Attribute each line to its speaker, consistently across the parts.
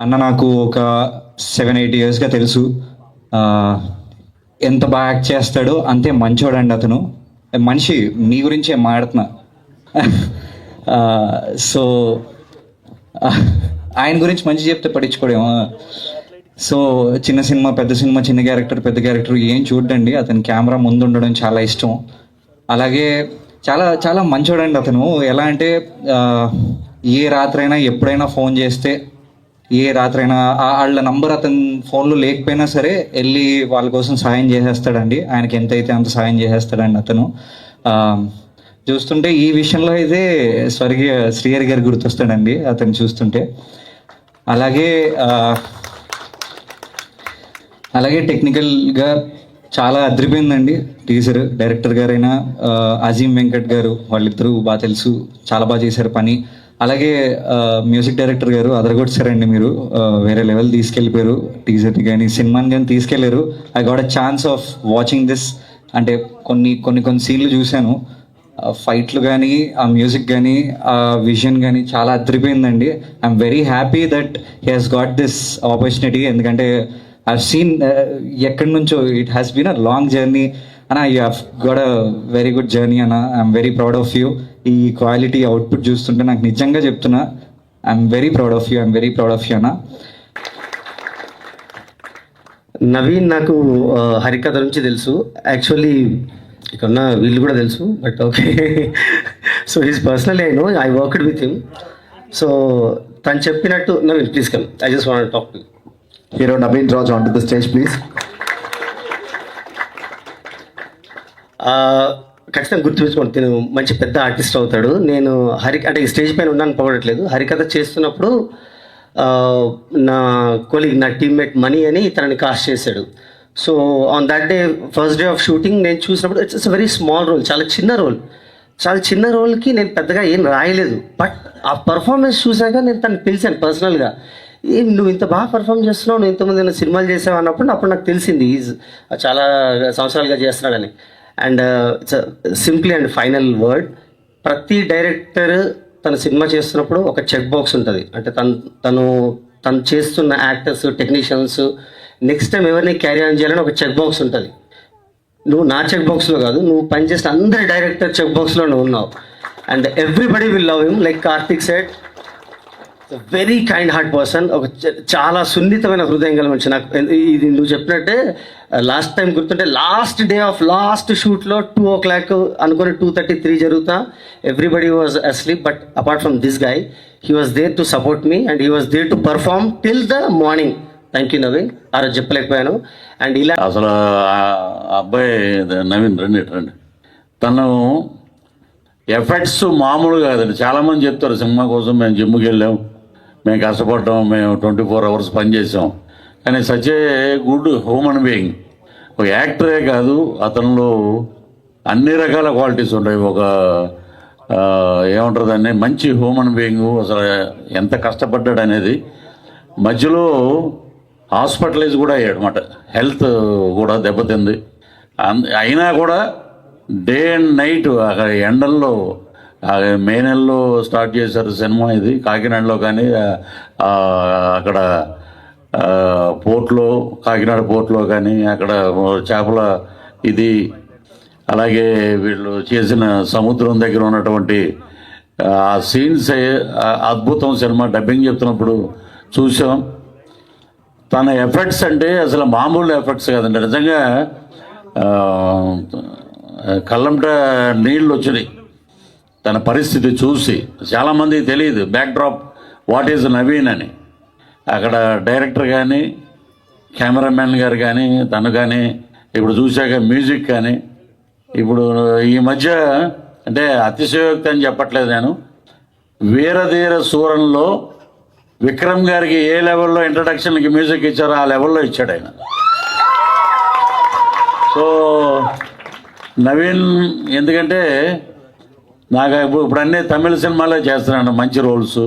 Speaker 1: అన్న నాకు ఒక 7-8 ఇయర్స్గా తెలుసు. ఆ, ఎంత బాగా యాక్ట్ చేస్తాడో అంతే మంచోడండి అతను. మనిషి నీ గురించే మాట్లాడుతున్నా. సో ఆయన గురించి మంచి చెప్తే పట్టించుకోడేమో. సో చిన్న సినిమా పెద్ద సినిమా, చిన్న క్యారెక్టర్ పెద్ద క్యారెక్టర్ ఏం చూడండి, అతని కెమెరా ముందు ఉండడం చాలా ఇష్టం. అలాగే చాలా చాలా మంచోడండి అతను. ఎలా అంటే ఏ రాత్రైనా ఎప్పుడైనా ఫోన్ చేస్తే, ఏ రాత్రైనా వాళ్ళ నంబర్ అతని ఫోన్లో లేకపోయినా సరే వెళ్ళి వాళ్ళ కోసం సాయం చేసేస్తాడండి. ఆయనకి ఎంతైతే అంత సాయం చేసేస్తాడండి అతను. చూస్తుంటే ఈ విషయంలో అయితే స్వర్గీయ శ్రీహరి గారు గుర్తొస్తాడండి అతను చూస్తుంటే. అలాగే అలాగే టెక్నికల్గా చాలా అదిరిపోయిందండి టీజర్. డైరెక్టర్ గారైనా అజీం వెంకట్ గారు, వాళ్ళిద్దరూ బాగా తెలుసు, చాలా బాగా చేశారు పని. అలాగే మ్యూజిక్ డైరెక్టర్ గారు అదరగొట్టారండి. మీరు వేరే లెవెల్ తీసుకెళ్ళిపోయారు టీజర్ని కానీ సినిమాని కానీ తీసుకెళ్ళారు. I got a chance of watching this. అంటే కొన్ని సీన్లు చూశాను, ఫైట్లు కానీ ఆ మ్యూజిక్ కానీ ఆ విజన్ కానీ చాలా అదిరిపోయిందండి. I'm very happy that he has got this opportunity. ఎందుకంటే ఐవ్ సీన్ ఎక్కడి నుంచో it has been a long journey అన్న. You have got a very good journey అన్న. I'm very proud of you. ఈ క్వాలిటీ అవుట్పుట్ చూస్తుంటే నాకు నిజంగా చెప్తున్నా, I'm very proud of you. I'm very proud of you అన్న.
Speaker 2: నవీన్ నాకు హరికథ నుంచి తెలుసు. యాక్చువల్లీ ఇక్కడ ఉన్న వీళ్ళు కూడా తెలుసు, but okay. So his personally I know, I worked with him. So తను చెప్పినట్టు, Naveen please come, I just want talk to
Speaker 3: hero Naveen Raj on to the stage please.
Speaker 2: ఖచ్చితంగా గుర్తుపెట్టుకోండి, తిను మంచి పెద్ద ఆర్టిస్ట్ అవుతాడు. నేను అంటే స్టేజ్ పైన ఉన్నాను పొగడట్లేదు. హరికథ చేస్తున్నప్పుడు నా కొలీగ్, నా టీమ్మేట్ మనీ అని తనని కాస్ట్ చేశాడు. So on that day, first day of shooting నేను చూసినప్పుడు ఇట్స్ వెరీ స్మాల్ రోల్, చాలా చిన్న రోల్కి నేను పెద్దగా ఏం రాయలేదు. బట్ ఆ పర్ఫార్మెన్స్ చూసాక నేను తనని పిలిచాను పర్సనల్గా. ఏం నువ్వు ఇంత బాగా పర్ఫామ్ చేస్తున్నావు, నువ్వు ఇంతమంది సినిమాలు చేసావు అన్నప్పుడు నాకు తెలిసింది ఈజ్ చాలా సంవత్సరాలుగా చేస్తున్నాడని. And it's simply and final word, ప్రతి డైరెక్టర్ తన సినిమా చేస్తున్నప్పుడు ఒక చెక్ బాక్స్ ఉంటుంది. అంటే తను చేస్తున్న యాక్టర్స్, టెక్నీషియన్స్ నెక్స్ట్ టైం ఎవరిని క్యారీ ఆన్ చేయాలని ఒక చెక్ బాక్స్ ఉంటుంది. నువ్వు నా చెక్ బాక్స్లో కాదు, నువ్వు పనిచేసిన అందరి డైరెక్టర్ చెక్ బాక్స్లో నువ్వు ఉన్నావు. And everybody will love him. Like Karthik said, very kind heart person. ఒక చాలా సున్నితమైన హృదయం గల మనిషి. నాకు ఇది నువ్వు చెప్పినట్టే లాస్ట్ టైం గుర్తుంటే, లాస్ట్ డే ఆఫ్ లాస్ట్ షూట్లో 2 o'clock అనుకుని 2:33 జరుగుతా, everybody was asleep. But apart from this guy, he was there to support me and he was there to perform till the morning. Thank you Naveen, ఆ రోజు చెప్పలేకపోయాను. And ఇలా
Speaker 4: అసలు అబ్బాయి నవీన్ రండి. తను ఎఫెక్ట్స్ మామూలు కాదండి. చాలామంది చెప్తారు సినిమా కోసం మేము జిమ్కి వెళ్ళాం, మేము కష్టపడ్డాం, మేము 24 hours పనిచేసాం. కానీ such a good human being. ఒక యాక్టరే కాదు, అతనిలో అన్ని రకాల క్వాలిటీస్ ఉంటాయి. ఒక ఏమంటారు దాన్ని, మంచి హ్యూమన్ బీయింగ్. అసలు ఎంత కష్టపడ్డాడు అనేది. మధ్యలో హాస్పిటలైజ్ కూడా అయ్యాడు అన్నమాట. హెల్త్ కూడా దెబ్బతింది. అయినా కూడా డే అండ్ నైట్ అక్కడ ఎండల్లో, మే నెలలో స్టార్ట్ చేశారు సినిమా. ఇది కాకినాడలో కానీ అక్కడ పోర్ట్లో, కాకినాడ పోర్ట్లో కానీ అక్కడ చేపల ఇది, అలాగే వీళ్ళు చేసిన సముద్రం దగ్గర ఉన్నటువంటి ఆ సీన్స్ అద్భుతం. సినిమా డబ్బింగ్ చెప్తున్నప్పుడు చూసాం. తన ఎఫెక్ట్స్ అంటే అసలు మామూలు ఎఫెక్ట్స్ కాదండి. నిజంగా కళ్ళంట నీళ్ళు వచ్చినాయి తన పరిస్థితి చూసి. చాలామందికి తెలియదు బ్యాక్డ్రాప్ వాట్ ఈజ్ నవీన్ అని. అక్కడ డైరెక్టర్ కానీ, కెమెరామెన్ గారు కానీ, తను కానీ, ఇప్పుడు చూశాక మ్యూజిక్ కానీ. ఇప్పుడు ఈ మధ్య అంటే అతిశయోక్తి అని చెప్పట్లేదు నేను, వీరధీర సూరంలో విక్రమ్ గారికి ఏ లెవెల్లో ఇంట్రడక్షన్కి మ్యూజిక్ ఇచ్చారో ఆ లెవెల్లో ఇచ్చాడు ఆయన. సో నవీన్, ఎందుకంటే నాకు ఇప్పుడు అన్నీ తమిళ సినిమాలే చేస్తున్నాను మంచి రోల్స్.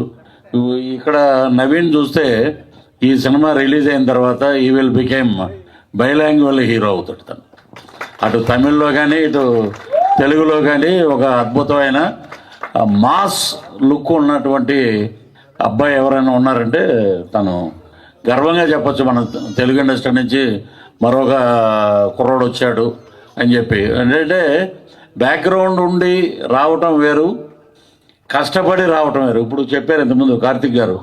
Speaker 4: ఇక్కడ నవీన్ చూస్తే ఈ సినిమా రిలీజ్ అయిన తర్వాత ఈ విల్ బికేమ్ బైలాంగ్వేజ్ హీరో అవుతాడు తను. అటు తమిళ్లో కానీ ఇటు తెలుగులో కానీ ఒక అద్భుతమైన మాస్ లుక్ ఉన్నటువంటి అబ్బాయి ఎవరైనా ఉన్నారంటే తను గర్వంగా చెప్పొచ్చు, మన తెలుగు ఇండస్ట్రీ నుంచి మరొక కుర్రోడు వచ్చాడు అని చెప్పి. ఏంటంటే బ్యాక్గ్రౌండ్ ఉండి రావటం వేరు, కష్టపడి రావటం వేరు. ఇప్పుడు చెప్పారు ఇంతకుముందు కార్తిక్ గారు,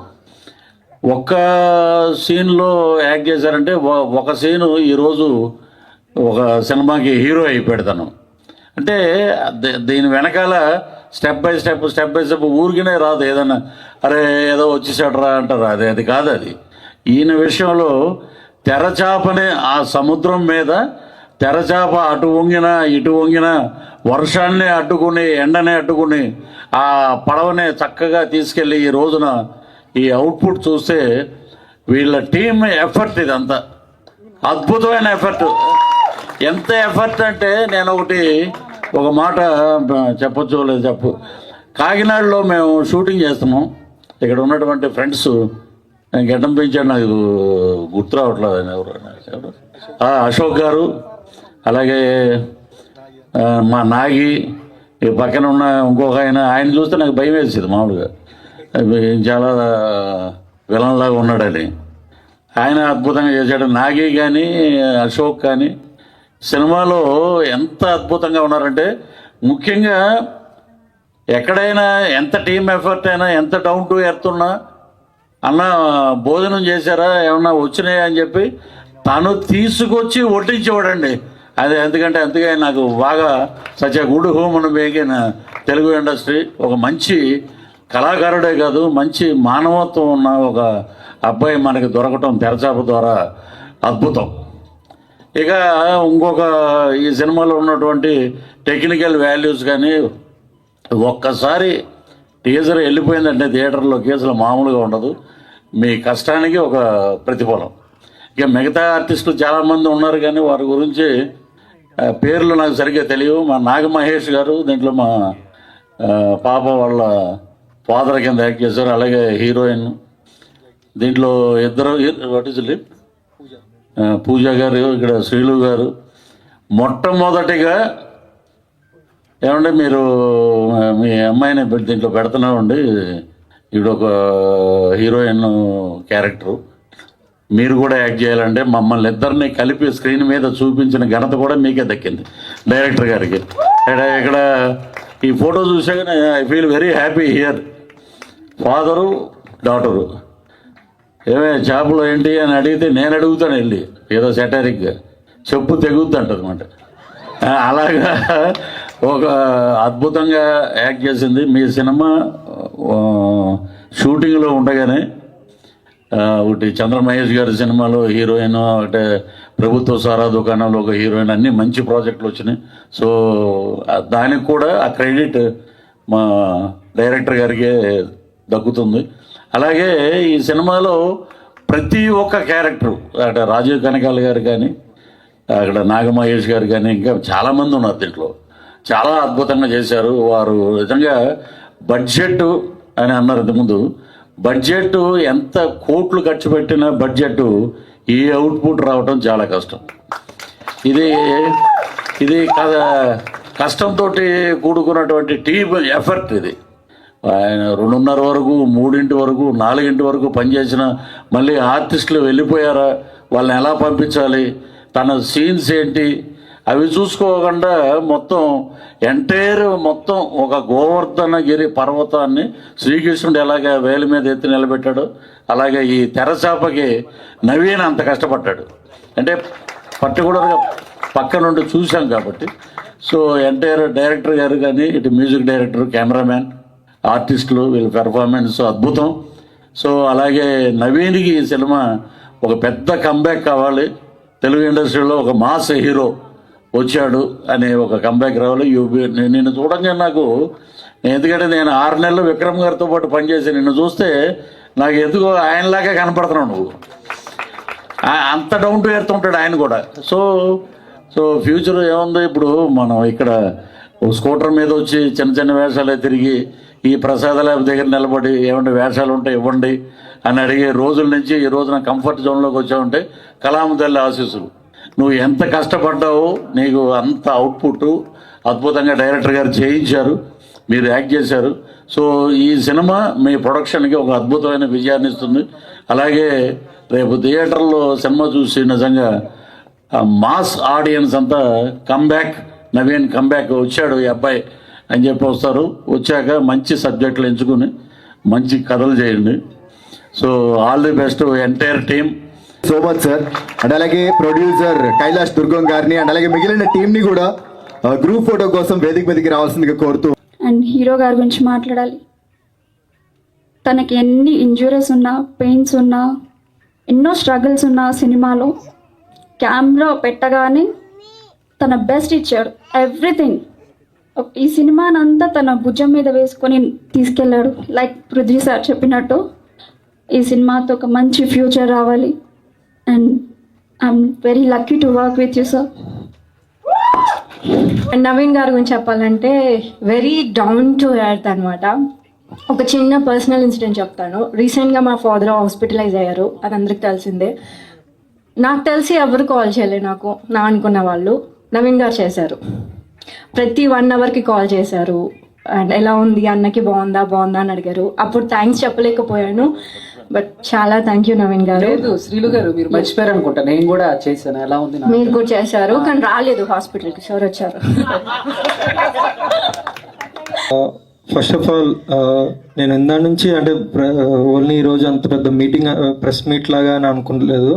Speaker 4: ఒక్క సీన్లో యాక్ట్ చేశారంటే ఒక సీను ఈరోజు ఒక సినిమాకి హీరో అయిపోయాడు తను. అంటే దీని వెనకాల స్టెప్ బై స్టెప్ ఊరికినే రాదు. ఏదన్నా అరే ఏదో వచ్చేసాడు రా అంటారు, అది కాదు. అది ఈయన విషయంలో తెరచాపని ఆ సముద్రం మీద తెరచాప అటు వంగిన ఇటు వంగిన వర్షాన్ని అడ్డుకుని ఎండని అడ్డుకుని ఆ పడవని చక్కగా తీసుకెళ్ళి ఈ రోజున ఈ అవుట్పుట్ చూస్తే వీళ్ళ టీమ్ ఎఫర్ట్ ఇదంతా అద్భుతమైన ఎఫర్ట్. ఎంత ఎఫర్ట్ అంటే నేను ఒక మాట చెప్పొచ్చు లేదు చెప్పు. కాకినాడలో మేము షూటింగ్ చేస్తున్నాం. ఇక్కడ ఉన్నటువంటి ఫ్రెండ్స్ గడ్డం పెంచాడు, నాకు గుర్తు రావట్లేదు ఆయన ఎవరు. అశోక్ గారు, అలాగే మా నాగి, ఈ పక్కన ఉన్న ఇంకొక ఆయన చూస్తే నాకు భయం వేసేది మామూలుగా, చాలా విలన్లాగా ఉన్నాడని. ఆయన అద్భుతంగా చేశాడు. నాగి కానీ అశోక్ కానీ సినిమాలో ఎంత అద్భుతంగా ఉన్నారంటే, ముఖ్యంగా ఎక్కడైనా ఎంత టీమ్ ఎఫర్ట్ అయినా, ఎంత డౌన్ టు ఎర్త్ ఉన్నా, అన్న భోజనం చేశారా ఏమన్నా వచ్చినాయా అని చెప్పి తను తీసుకొచ్చి వడ్డించేవాడండి. అదే ఎందుకంటే అందుకే నాకు బాగా such a good human being in Telugu industry. ఒక మంచి కళాకారుడే కాదు, మంచి మానవత్వం ఉన్న ఒక అబ్బాయి మనకి దొరకటం తెరచాప ద్వారా అద్భుతం. ఇక ఇంకొక ఈ సినిమాలో ఉన్నటువంటి టెక్నికల్ వాల్యూస్ కానీ, ఒక్కసారి టీజర్ వెళ్ళిపోయిందంటే థియేటర్లోకి అసలు మామూలుగా ఉండదు. మీ కష్టానికి ఒక ప్రతిఫలం. ఇక మిగతా ఆర్టిస్టులు చాలామంది ఉన్నారు కానీ వారి గురించి పేర్లు నాకు సరిగ్గా తెలియవు. మా నాగ మహేష్ గారు దీంట్లో మా పాప వాళ్ళ ఫాదర్ కింద యాక్ట్ చేశారు. అలాగే హీరోయిన్ దీంట్లో ఇద్దరు, వాట్ ఈజ్ లిప్, పూజ గారు, ఇక్కడ శ్రీలు గారు. మొట్టమొదటిగా ఏమంటే మీరు మీ అమ్మాయిని దీంట్లో పెడుతున్నామండి, ఇప్పుడు ఒక హీరోయిన్ క్యారెక్టరు, మీరు కూడా యాక్ట్ చేయాలంటే మమ్మల్ని ఇద్దరిని కలిపి స్క్రీన్ మీద చూపించిన ఘనత కూడా మీకే దక్కింది, డైరెక్టర్ గారికి. ఇక్కడ ఈ ఫోటో చూసాక I feel very happy here. Father daughter ఏమే చేపలు ఏంటి అని అడిగితే నేను అడుగుతాను వెళ్ళి, ఏదో సెటారిక్గా చెప్పు తెగుద్ది అంటది అనమాట. అలాగా ఒక అద్భుతంగా యాక్ట్ చేసింది. మీ సినిమా షూటింగ్లో ఉండగానే ఒకటి చంద్ర మహేష్ గారి సినిమాలో హీరోయిన్, అంటే ప్రభుత్వ సారా దుకాణంలో ఒక హీరోయిన్, అన్ని మంచి ప్రాజెక్టులు వచ్చినాయి. సో దానికి కూడా ఆ క్రెడిట్ మా డైరెక్టర్ గారికే దక్కుతుంది. అలాగే ఈ సినిమాలో ప్రతి ఒక్క క్యారెక్టరు, అక్కడ రాజీవ్ కనకాల గారు కానీ, అక్కడ నాగమహేష్ గారు కానీ, ఇంకా చాలామంది ఉన్నారు దీంట్లో, చాలా అద్భుతంగా చేశారు. వారు నిజంగా బడ్జెట్ అని అన్నారు ఇంతకుముందు, బడ్జెట్ ఎంత కోట్లు ఖర్చు పెట్టిన బడ్జెట్ ఈ అవుట్పుట్ రావడం చాలా కష్టం. ఇది కష్టంతో కూడుకున్నటువంటి టీమ్ ఎఫర్ట్. ఇది ఆయన 2:30 వరకు, 3 వరకు, 4 వరకు పనిచేసిన, మళ్ళీ ఆర్టిస్టులు వెళ్ళిపోయారా, వాళ్ళని ఎలా పంపించాలి, తన సీన్స్ ఏంటి, అవి చూసుకోకుండా మొత్తం మొత్తం ఒక గోవర్ధనగిరి పర్వతాన్ని శ్రీకృష్ణుడు ఎలాగ వేలి మీద ఎత్తి నిలబెట్టాడు, అలాగే ఈ తెరచాపకి నవీన్ అంత కష్టపడ్డాడు. అంటే పర్టికులర్గా పక్క నుండి చూసాం కాబట్టి. సో డైరెక్టర్ గారు కానీ, ఇటు మ్యూజిక్ డైరెక్టర్, కెమెరామ్యాన్, ఆర్టిస్టులు, వీళ్ళ పెర్ఫార్మెన్స్ అద్భుతం. సో అలాగే నవీన్కి ఈ సినిమా ఒక పెద్ద కంబ్యాక్ కావాలి, తెలుగు ఇండస్ట్రీలో ఒక మాస్ హీరో వచ్చాడు అనే ఒక కంబ్యాక్ రావాలి. నిన్ను చూడంగా నాకు, ఎందుకంటే నేను 6 నెలలు విక్రమ్ గారితో పాటు పనిచేసి నిన్ను చూస్తే నాకు ఎందుకో ఆయనలాగా కనపడుతున్నావు నువ్వు. అంత డౌన్ టు ఎర్త్ ఉంటాడు ఆయన కూడా. సో ఫ్యూచర్ ఏముంది, ఇప్పుడు మనం ఇక్కడ స్కూటర్ మీద వచ్చి చిన్న చిన్న వేషాలే తిరిగి ఈ ప్రసాదాల దగ్గర నిలబడి ఏమంటే వేషాలు ఉంటే ఇవ్వండి అని అడిగే రోజుల నుంచి ఈ రోజున కంఫర్ట్ జోన్లోకి వచ్చావంటే కలాం తల్లి ఆశీస్సులు. నువ్వు ఎంత కష్టపడ్డావో నీకు అంత అవుట్పుట్ అద్భుతంగా డైరెక్టర్ గారు చేయించారు, మీరు యాక్ట్ చేశారు. సో ఈ సినిమా మీ ప్రొడక్షన్కి ఒక అద్భుతమైన విజయాన్ని ఇస్తుంది. అలాగే రేపు థియేటర్లో సినిమా చూసి నిజంగా మాస్ ఆడియన్స్ అంతా కమ్బ్యాక్, నవీన్ కమ్బ్యాక్ వచ్చాడు ఈ అబ్బాయి అని చెప్పి వస్తారు. వచ్చాక మంచి సబ్జెక్టులు ఎంచుకుని మంచి కథలు చేయండి. So all the best entire team.
Speaker 3: So much sir. And అలాగే ప్రొడ్యూసర్ కైలాష్ దుర్గం గారిని అండ్ అలాగే మిగిలిన టీంని కూడా గ్రూప్ ఫోటో కోసం వేదిక మీదకి రావాల్సిందిగా కోరుతూ.
Speaker 5: అండ్ హీరో గారి గురించి మాట్లాడాలి. తనకి ఎన్ని ఇంజురీస్ ఉన్నా, పెయిన్స్ ఉన్నా, ఎన్నో స్ట్రగుల్స్ ఉన్నా సినిమాలో కెమెరా పెట్టగానే తన బెస్ట్ ఇచ్చాడు. ఎవ్రీథింగ్ ఈ సినిమానంతా తన భుజం మీద వేసుకొని తీసుకెళ్ళాడు. లైక్ పృథ్వీ సార్ చెప్పినట్టు ఈ సినిమాతో ఒక మంచి ఫ్యూచర్ రావాలి. And I'm very lucky to work with you sir.
Speaker 6: Naveen గారి గురించి చెప్పాలంటే వెరీ డౌన్ టు ఎర్త్ అనమాట. ఒక చిన్న పర్సనల్ ఇన్సిడెంట్ చెప్తాను. రీసెంట్గా మా ఫాదర్ హాస్పిటలైజ్ అయ్యారు, అది అందరికి తెలిసిందే. నాకు తెలిసి ఎవరు కాల్ చేయలేదు నాకు, నా అనుకున్న వాళ్ళు. నవీన్ గారు చేశారు. ప్రతి 1 అవర్కి కాల్ చేశారు. అండ్ ఎలా ఉంది, అన్నకి బాగుందా అని అడిగారు. అప్పుడు థ్యాంక్స్ చెప్పలేకపోయాను, బట్ చాలా థ్యాంక్ యూ నవీన్ గారు.
Speaker 7: లేదు శ్రీలు గారు, మీరు మర్చిపోయారు అనుకుంటా, నేను కూడా చేశాను. ఎలా ఉంది?
Speaker 6: మీరు కూడా చేశారు, కానీ రాలేదు హాస్పిటల్కి. సార్ వచ్చారు.
Speaker 8: ఫస్ట్ ఆఫ్ ఆల్ నేను ఇందా నుంచి అంటే ఓన్లీ ఈరోజు అంత పెద్ద మీటింగ్ ప్రెస్ మీట్ లాగా అని అనుకోలేదు.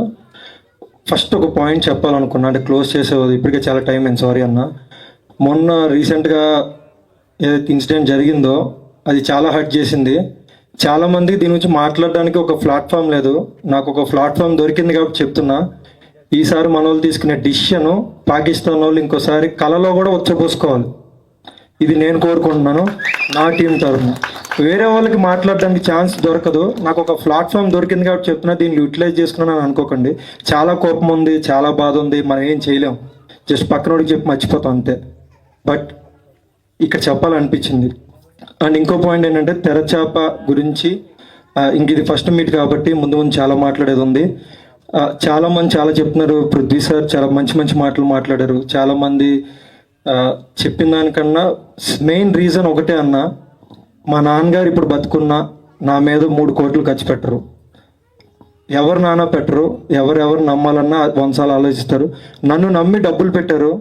Speaker 8: ఫస్ట్ ఒక పాయింట్ చెప్పాలనుకున్నా, అంటే క్లోజ్ చేసేది ఇప్పటికే చాలా టైం అయింది, సారీ అన్న. మొన్న రీసెంట్గా ఏదైతే ఇన్సిడెంట్ జరిగిందో అది చాలా హర్ట్ చేసింది. చాలామందికి దీని గురించి మాట్లాడడానికి ఒక ప్లాట్ఫామ్ లేదు. నాకు ఒక ప్లాట్ఫామ్ దొరికింది కాబట్టి చెప్తున్నా. ఈసారి మన వాళ్ళు తీసుకునే డిసిషన్ పాకిస్తాన్ వాళ్ళు ఇంకోసారి కళలో కూడా వచ్చపోసుకోవాలి. ఇది నేను కోరుకుంటున్నాను నా టీం తరఫున. వేరే వాళ్ళకి మాట్లాడడానికి ఛాన్స్ దొరకదు. నాకు ఒక ప్లాట్ఫామ్ దొరికింది కాబట్టి చెప్తున్నా, దీన్ని యూటిలైజ్ చేసుకున్నాను అనుకోకండి. చాలా కోపం ఉంది, చాలా బాధ ఉంది, మనం ఏం చేయలేం. జస్ట్ పక్కనోడికి చెప్పి మర్చిపోతాం అంతే. బట్ ఇక్కడ చెప్పాలనిపించింది. అండ్ ఇంకో పాయింట్ ఏంటంటే తెరచాప గురించి ఇంక ఇది ఫస్ట్ మీట్ కాబట్టి ముందు చాలా మాట్లాడేది ఉంది. చాలామంది చాలా చెప్తున్నారు. పృథ్వీ సార్ చాలా మంచి మాటలు మాట్లాడారు. చాలామంది చెప్పిన దానికన్నా మెయిన్ రీజన్ ఒకటే అన్న, మా నాన్నగారు ఇప్పుడు బతుకున్నా నా మీద 3 కోట్లు ఖర్చు పెట్టరు. ఎవరు నాన్న పెట్టరు. ఎవరెవరు నమ్మాలన్నా వంశాలు ఆలోచిస్తారు. నన్ను నమ్మి డబ్బులు పెట్టారు,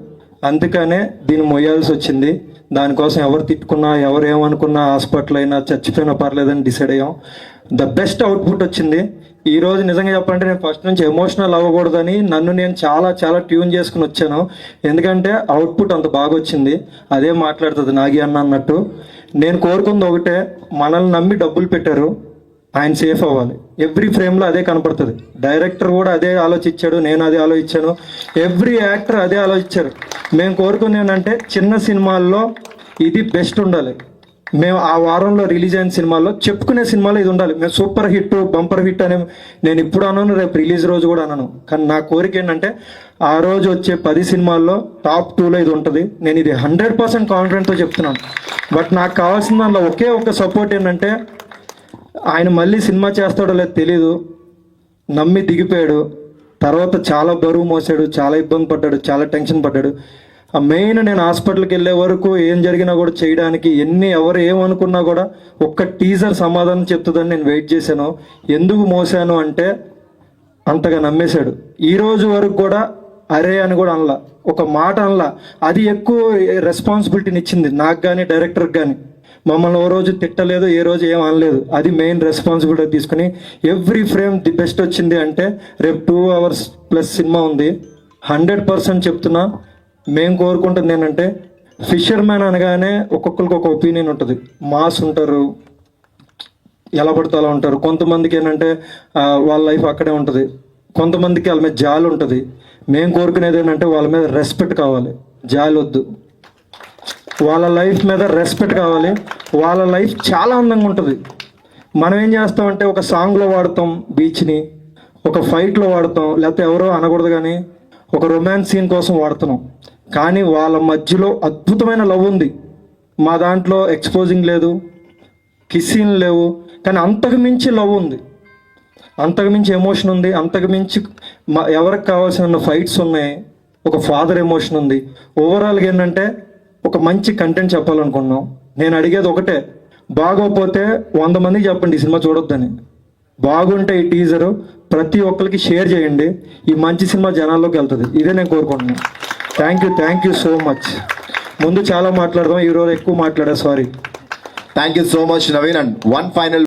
Speaker 8: అందుకనే దీన్ని మొయ్యాల్సి వచ్చింది. దానికోసం ఎవరు తిట్టుకున్నా, ఎవరు ఏమనుకున్నా, హాస్పిటల్ అయినా చచ్చిపోయినా పర్లేదని డిసైడ్ అయ్యాం. ద బెస్ట్ అవుట్పుట్ వచ్చింది. ఈ రోజు నిజంగా చెప్పాలంటే నేను ఫస్ట్ నుంచి ఎమోషనల్ అవ్వకూడదని నన్ను నేను చాలా ట్యూన్ చేసుకుని వచ్చాను. ఎందుకంటే అవుట్పుట్ అంత బాగా వచ్చింది. అదే మాట్లాడుతుంది నాగి అన్న అన్నట్టు. నేను కోరుకుంది ఒకటే, మనల్ని నమ్మి డబ్బులు పెట్టారు, ఆయన సేఫ్ అవ్వాలి. ఎవ్రీ ఫ్రేమ్లో అదే కనపడుతుంది. డైరెక్టర్ కూడా అదే ఆలోచించాడు, నేను అదే ఆలోచించాను, ఎవ్రీ యాక్టర్ అదే ఆలోచించారు. మేము కోరుకునే ఏంటంటే చిన్న సినిమాల్లో ఇది బెస్ట్ ఉండాలి. మేము ఆ వారంలో రిలీజ్ అయిన సినిమాల్లో చెప్పుకునే సినిమాలో ఇది ఉండాలి. మేము సూపర్ హిట్, బంపర్ హిట్ అని నేను ఇప్పుడు అనను, రేపు రిలీజ్ రోజు కూడా అనను. కానీ నా కోరిక ఏంటంటే ఆ రోజు వచ్చే 10 సినిమాల్లో టాప్ 2లో ఇది ఉంటుంది. నేను ఇది 100% కాన్ఫిడెంట్తో చెప్తున్నాను. బట్ నాకు కావాల్సిన దానిలో ఒకే ఒక సపోర్ట్ ఏంటంటే, ఆయన మళ్ళీ సినిమా చేస్తాడో లేదో తెలీదు, నమ్మి దిగిపోయాడు. తర్వాత చాలా బరువు మోసాడు, చాలా ఇబ్బంది పడ్డాడు, చాలా టెన్షన్ పడ్డాడు. మెయిన్ నేను హాస్పిటల్కి వెళ్ళే వరకు ఏం జరిగినా కూడా చేయడానికి ఎవరు ఏమనుకున్నా కూడా ఒక్క టీజర్ సమాధానం చెప్తుందని నేను వెయిట్ చేశాను. ఎందుకు మోసాను అంటే అంతగా నమ్మేశాడు. ఈ రోజు వరకు కూడా అరే అని కూడా అనలా, ఒక మాట అనలా. అది ఎక్కువ రెస్పాన్సిబిలిటీని ఇచ్చింది నాకు కానీ డైరెక్టర్కి కానీ. మమ్మల్ని ఓ రోజు తిట్టలేదు, ఏ రోజు ఏం అనలేదు. అది మెయిన్ రెస్పాన్సిబిలిటీ తీసుకుని ఎవ్రీ ఫ్రేమ్ ది బెస్ట్ వచ్చింది. అంటే రేపు 2 hours ప్లస్ సినిమా ఉంది. 100% చెప్తున్నా. మేము కోరుకుంటుంది ఏంటంటే, ఫిషర్మ్యాన్ అనగానే ఒక్కొక్కరికి ఒక ఒపీనియన్ ఉంటుంది. మాస్ ఉంటారు, ఎలా పడితే అలా ఉంటారు. కొంతమందికి ఏంటంటే వాళ్ళ లైఫ్ అక్కడే ఉంటుంది. కొంతమందికి వాళ్ళ మీద జాలి ఉంటుంది. మేము కోరుకునేది ఏంటంటే వాళ్ళ మీద రెస్పెక్ట్ కావాలి, జాలి వద్దు. వాళ్ళ లైఫ్ మీద రెస్పెక్ట్ కావాలి. వాళ్ళ లైఫ్ చాలా అందంగా ఉంటుంది. మనం ఏం చేస్తామంటే ఒక సాంగ్లో వాడతాం బీచ్ని, ఒక ఫైట్లో వాడతాం, లేకపోతే ఎవరో అనకూడదు కానీ ఒక రొమాన్స్ సీన్ కోసం వాడుతున్నాం. కానీ వాళ్ళ మధ్యలో అద్భుతమైన లవ్ ఉంది. మా దాంట్లో ఎక్స్పోజింగ్ లేదు, కిస్సింగ్ లేవు, కానీ అంతకు మించి లవ్ ఉంది, అంతకు మించి ఎమోషన్ ఉంది, అంతకు మించి ఎవరికి కావాల్సిన ఫైట్స్ ఉన్నాయి, ఒక ఫాదర్ ఎమోషన్ ఉంది. ఓవరాల్గా ఏంటంటే ఒక మంచి కంటెంట్ చెప్పాలనుకున్నాం. నేను అడిగేది ఒకటే, బాగోకపోతే 100 మందికి చెప్పండి ఈ సినిమా చూడొద్దని. బాగుంటే ఈ టీజరు ప్రతి ఒక్కరికి షేర్ చేయండి. ఈ మంచి సినిమా జనాల్లోకి వెళ్తుంది. ఇదే నేను కోరుకుంటున్నాను. Thank you so much. ముందు చాలా మాట్లాడదాం, ఈరోజు ఎక్కువ మాట్లాడా, sorry.
Speaker 3: Thank you so much Naveen. And one final